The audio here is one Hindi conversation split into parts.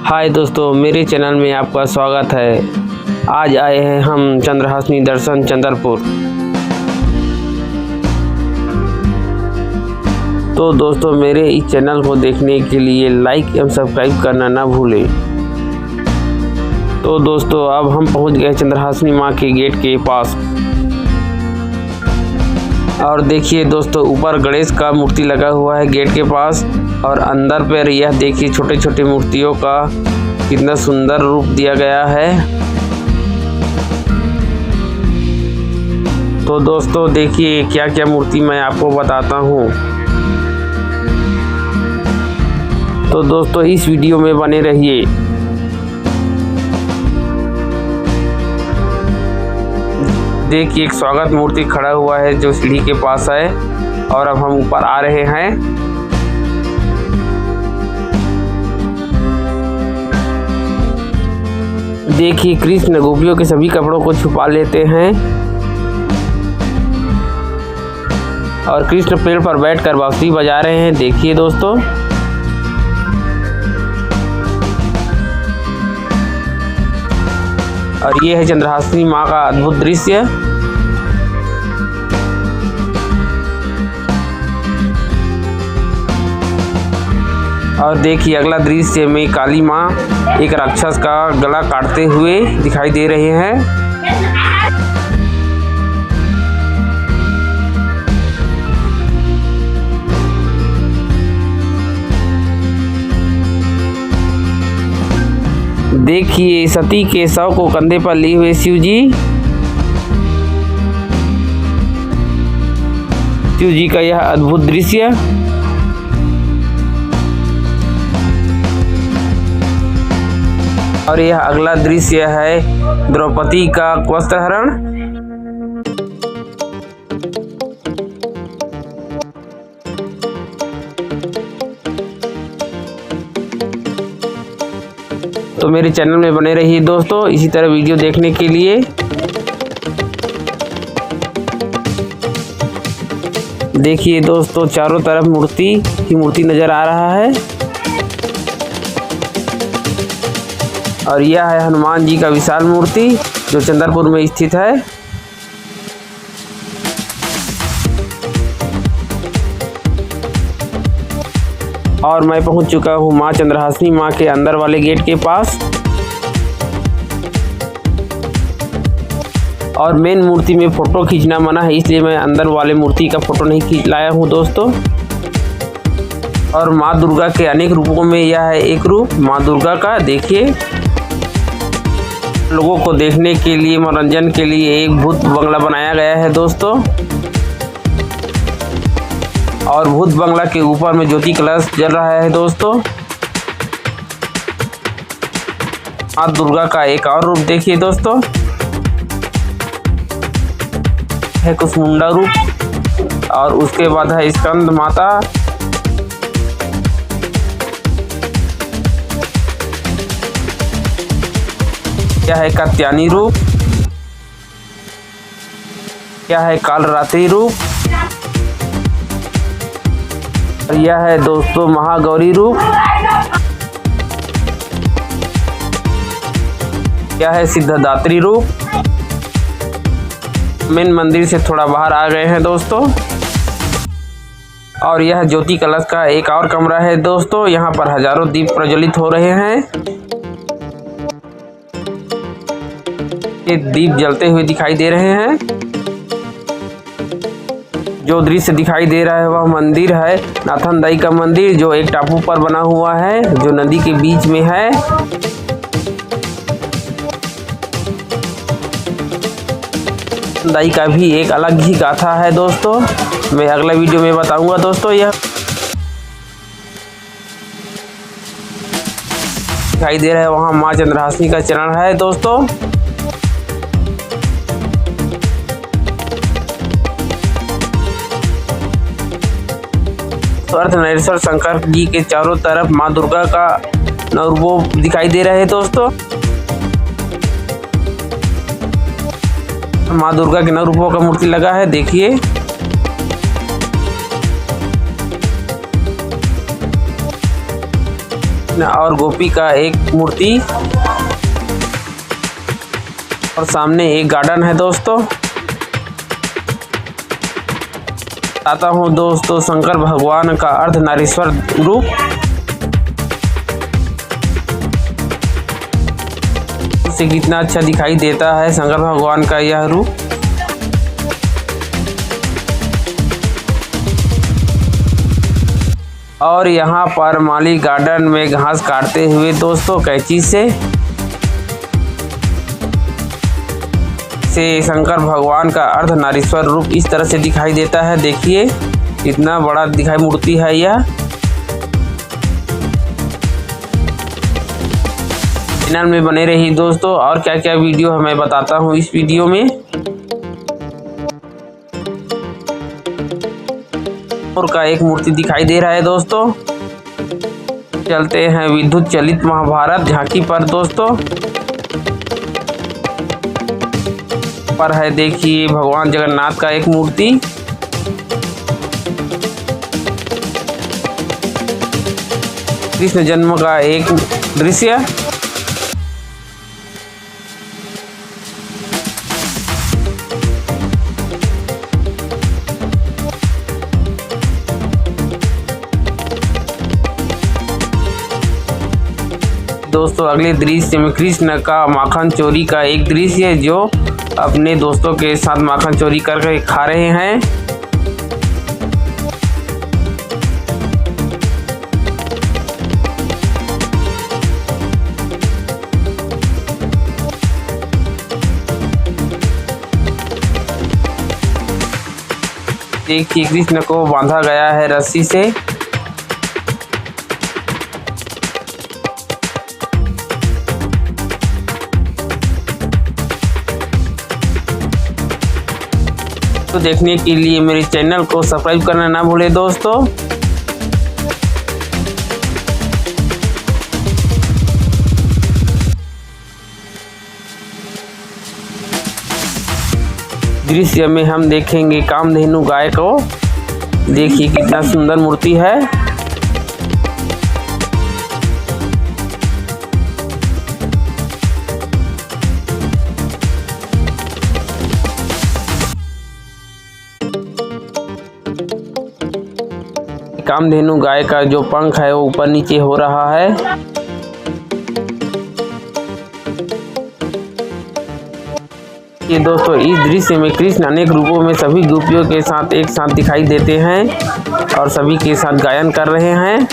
हाय दोस्तों, मेरे चैनल में आपका स्वागत है। आज आए हैं हम चंद्रहासिनी दर्शन चंद्रपुर। तो दोस्तों, मेरे इस चैनल को देखने के लिए लाइक एवं सब्सक्राइब करना ना भूलें। तो दोस्तों, अब हम पहुंच गए चंद्रहासिनी माँ के गेट के पास। और देखिए दोस्तों, ऊपर गणेश का मूर्ति लगा हुआ है गेट के पास, और अंदर पर यह देखिए छोटे छोटे मूर्तियों का कितना सुंदर रूप दिया गया है। तो दोस्तों देखिए क्या क्या मूर्ति मैं आपको बताता हूँ। तो दोस्तों इस वीडियो में बने रहिए। देखिए एक स्वागत मूर्ति खड़ा हुआ है जो सीढ़ी के पास है, और अब हम ऊपर आ रहे हैं। देखिए कृष्ण गोपियों के सभी कपड़ों को छुपा लेते हैं, और कृष्ण पेड़ पर बैठकर बांसुरी बजा रहे हैं। देखिए दोस्तों, और ये है चंद्रहासिनी माँ का अद्भुत दृश्य। और देखिए अगला दृश्य में काली माँ एक राक्षस का गला काटते हुए दिखाई दे रहे हैं। देखिए सती के शव को कंधे पर लिए हुए शिव जी का यह अद्भुत दृश्य। और यह अगला दृश्य है द्रौपदी का वस्त्रहरण। तो मेरे चैनल में बने रहिए दोस्तों इसी तरह वीडियो देखने के लिए। देखिए दोस्तों, चारों तरफ मूर्ति ही मूर्ति नजर आ रहा है। और यह है हनुमान जी का विशाल मूर्ति जो चंद्रपुर में स्थित है। और मैं पहुंच चुका हूं मां चंद्रहासिनी मां के अंदर वाले गेट के पास। और मेन मूर्ति में फोटो खींचना मना है, इसलिए मैं अंदर वाले मूर्ति का फोटो नहीं खींच लाया हूं दोस्तों। और मां दुर्गा के अनेक रूपों में यह है एक रूप मां दुर्गा का। देखिए लोगों को देखने के लिए, मनोरंजन के लिए एक भूत बंगला बनाया गया है दोस्तों। और भूत बंगला के ऊपर में ज्योति कलश जल रहा है दोस्तों। मां दुर्गा का एक और रूप देखिए दोस्तों, है कुसमुंडा रूप। और उसके बाद है स्कंद माता। क्या है कात्यायनी रूप। क्या है कालरात्रि रूप। और यह है दोस्तों महागौरी रूप। क्या है सिद्धदात्री रूप। मेन मंदिर से थोड़ा बाहर आ गए हैं दोस्तों। और यह ज्योति कलश का एक और कमरा है दोस्तों। यहाँ पर हजारों दीप प्रज्वलित हो रहे हैं। ये दीप जलते हुए दिखाई दे रहे हैं। जो दृश्य दिखाई दे रहा है वह मंदिर है नाथन दाई का मंदिर, जो एक टापू पर बना हुआ है, जो नदी के बीच में है। दाई का भी एक अलग ही गाथा है दोस्तों, मैं अगला वीडियो में बताऊंगा दोस्तों। यह दिखाई दे रहा है वहाँ माँ चंद्रहासिनी का चरण है दोस्तों। अर्धनारीश्वर शंकर जी के चारों तरफ माँ दुर्गा का नवरूप दिखाई दे रहे हैं दोस्तों। माँ दुर्गा के नवरूपों का मूर्ति लगा है देखिए। और गोपी का एक मूर्ति और सामने एक गार्डन है दोस्तों। आता हूँ दोस्तों शंकर भगवान का अर्धनारीश्वर रूप। से कितना अच्छा दिखाई देता है शंकर भगवान का यह रूप। और यहाँ पर माली गार्डन में घास काटते हुए दोस्तों कैंची से शंकर भगवान का अर्धनारीश्वर रूप इस तरह से दिखाई देता है। देखिए कितना बड़ा दिखाई मूर्ति है यह। चैनल में बने रहिए दोस्तों, और क्या क्या वीडियो मैं बताता हूँ इस वीडियो में। और का एक मूर्ति दिखाई दे रहा है दोस्तों। चलते हैं विद्युत चलित महाभारत झांकी पर दोस्तों। पर है देखिए भगवान जगन्नाथ का एक मूर्ति। कृष्ण जन्म का एक दृश्य। दोस्तों अगले दृश्य में कृष्ण का माखन चोरी का एक दृश्य है, जो अपने दोस्तों के साथ माखन चोरी करके खा रहे हैं। देखिए कृष्ण को बांधा गया है रस्सी से। तो देखने के लिए मेरे चैनल को सब्सक्राइब करना ना भूले दोस्तों। दृश्य में हम देखेंगे कामधेनु गाय को। देखिए कितना सुंदर मूर्ति है। कामधेनु गाय का जो पंख है वो ऊपर नीचे हो रहा है। ये दोस्तों इस दृश्य में कृष्ण अनेक रूपों में सभी गोपियों के साथ एक साथ दिखाई देते हैं और सभी के साथ गायन कर रहे हैं।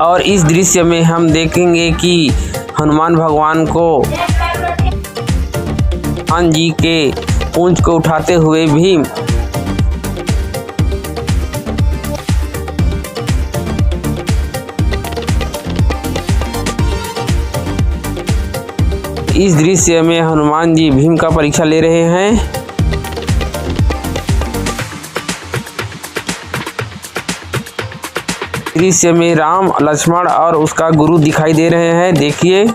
और इस दृश्य में हम देखेंगे कि हनुमान भगवान को हनुमान जी के पूंछ को उठाते हुए भीम इस दृश्य में हनुमान जी भीम का परीक्षा ले रहे हैं। दृश्य में राम लक्ष्मण और उसका गुरु दिखाई दे रहे हैं। देखिए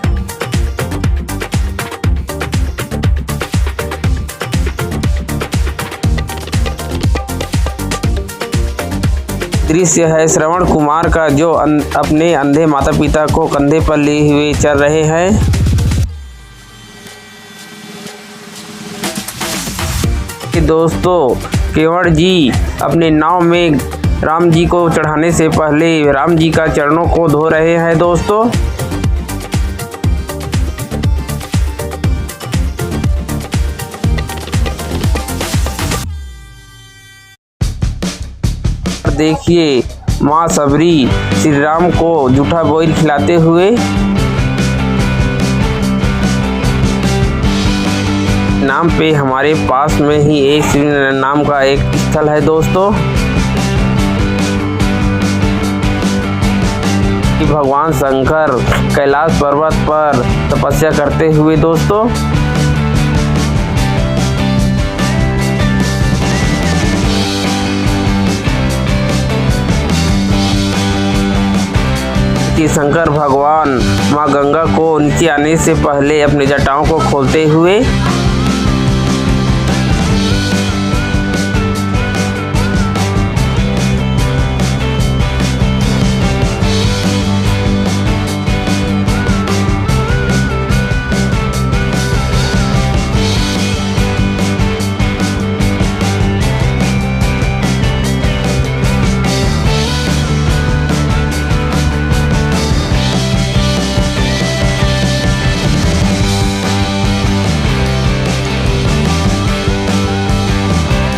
दृश्य है श्रवण कुमार का, जो अपने अंधे माता पिता को कंधे पर लिए हुए चल रहे हैं। दोस्तों केवट जी अपने नाव में राम जी को चढ़ाने से पहले राम जी का चरणों को धो रहे हैं दोस्तों। देखिए माँ सबरी श्री राम को जूठा बोइल खिलाते हुए। नाम पे हमारे पास में ही एक श्री नाम का एक स्थल है दोस्तों। भगवान शंकर कैलाश पर्वत पर तपस्या करते हुए दोस्तों। कि शंकर भगवान माँ गंगा को नीचे आने से पहले अपने जटाओं को खोलते हुए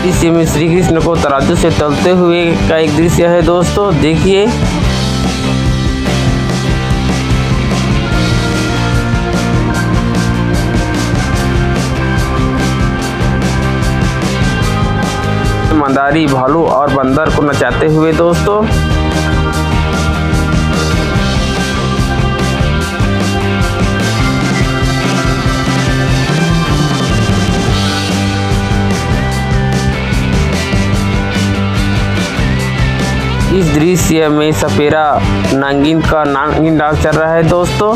दृश्य में श्री कृष्ण को तराजू से तलते हुए का एक दृश्य है दोस्तों, देखिए। मंदारी भालू और बंदर को नचाते हुए दोस्तों। इस दृश्य में सपेरा नागिन का नागिन डांस चल रहा है दोस्तों।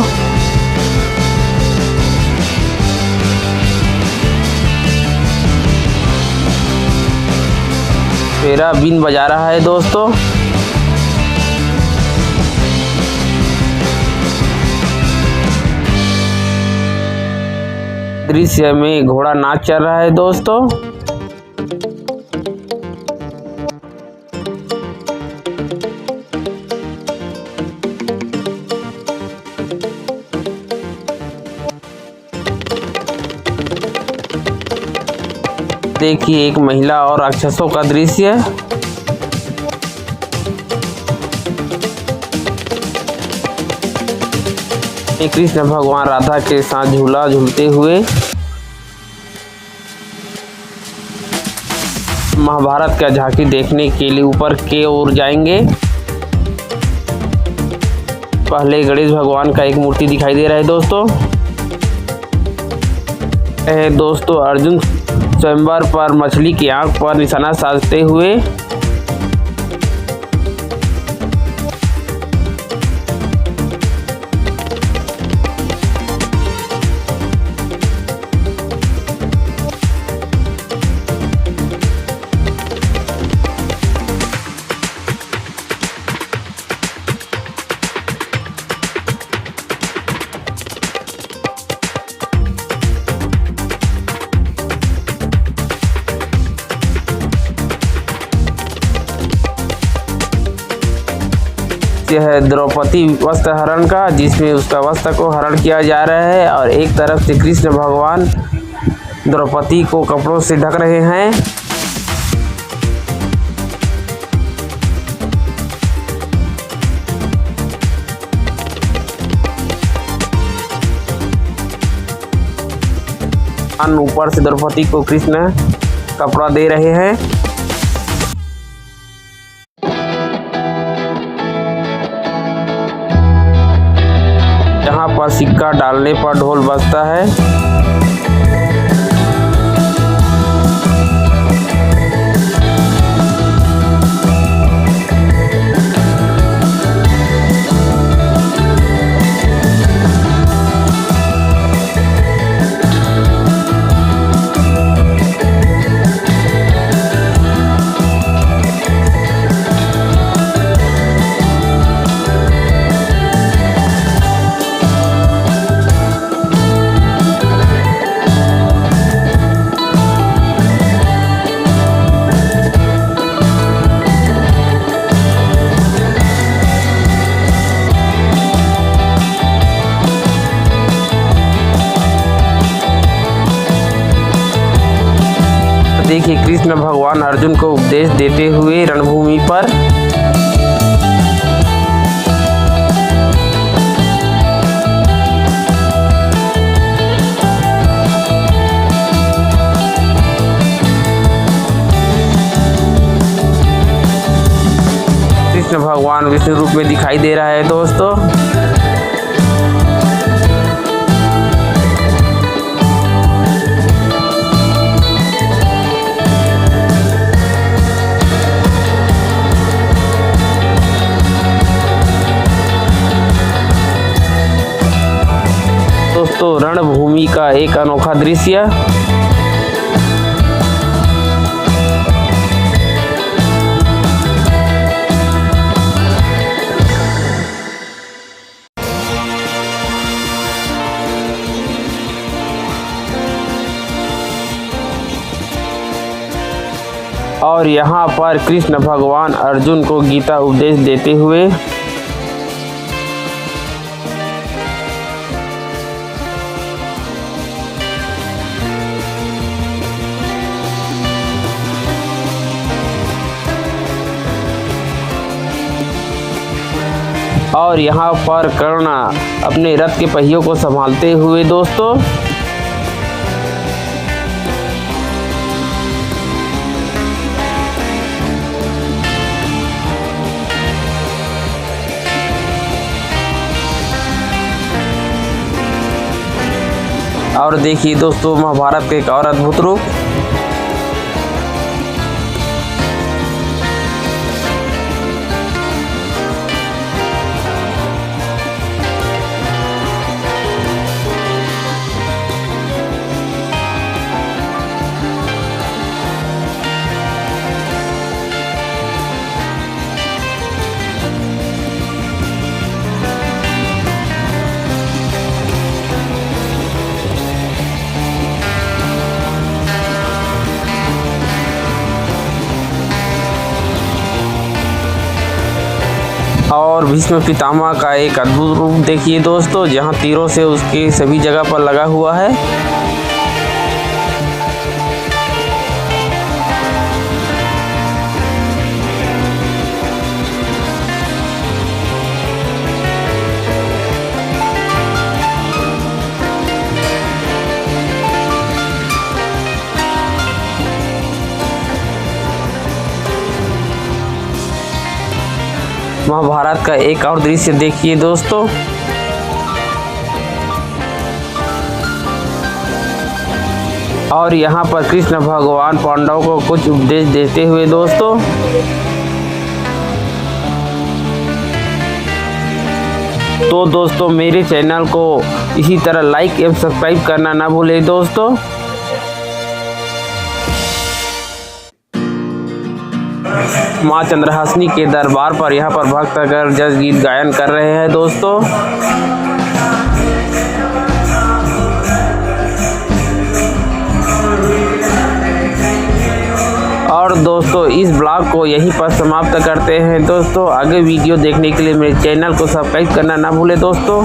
सपेरा बीन बजा रहा है दोस्तों। दृश्य में घोड़ा नाच चल रहा है दोस्तों। देखिए एक महिला और राक्षसों का दृश्य। कृष्ण भगवान राधा के साथ झूला झूलते हुए। महाभारत का झांकी देखने के लिए ऊपर की ओर जाएंगे। पहले गणेश भगवान का एक मूर्ति दिखाई दे रहा है दोस्तों। दोस्तों अर्जुन स्वयंवर पर मछली की आंख पर निशाना साधते हुए। है द्रौपदी वस्त्र हरण का, जिसमें उसका वस्त्र को हरण किया जा रहा है और एक तरफ से कृष्ण भगवान द्रौपदी को कपड़ों से ढक रहे हैं। ऊपर से द्रौपदी को कृष्ण कपड़ा दे रहे हैं। यहाँ पर सिक्का डालने पर ढोल बजता है। देखिए कृष्ण भगवान अर्जुन को उपदेश देते हुए रणभूमि पर। कृष्ण भगवान विष्णु रूप में दिखाई दे रहा है दोस्तों। दोस्तों रणभूमि का एक अनोखा दृश्य। और यहाँ पर कृष्ण भगवान अर्जुन को गीता उपदेश देते हुए। और यहाँ पर कर्ण अपने रथ के पहियों को संभालते हुए दोस्तों। और देखिए दोस्तों महाभारत के एक और अद्भुत रूप। और भीष्म पितामह का एक अद्भुत रूप देखिए दोस्तों, जहां तीरों से उसके सभी जगह पर लगा हुआ है। महाभारत का एक और दृश्य देखिए दोस्तों। और यहाँ पर कृष्ण भगवान पांडवों को कुछ उपदेश देते हुए दोस्तों। तो दोस्तों मेरे चैनल को इसी तरह लाइक एवं सब्सक्राइब करना ना भूलें दोस्तों। माँ चंद्रहासिनी के दरबार पर यहाँ पर भक्त अगर जस गीत गायन कर रहे हैं दोस्तों। और दोस्तों इस ब्लॉग को यहीं पर समाप्त करते हैं दोस्तों। आगे वीडियो देखने के लिए मेरे चैनल को सब्सक्राइब करना ना भूलें दोस्तों।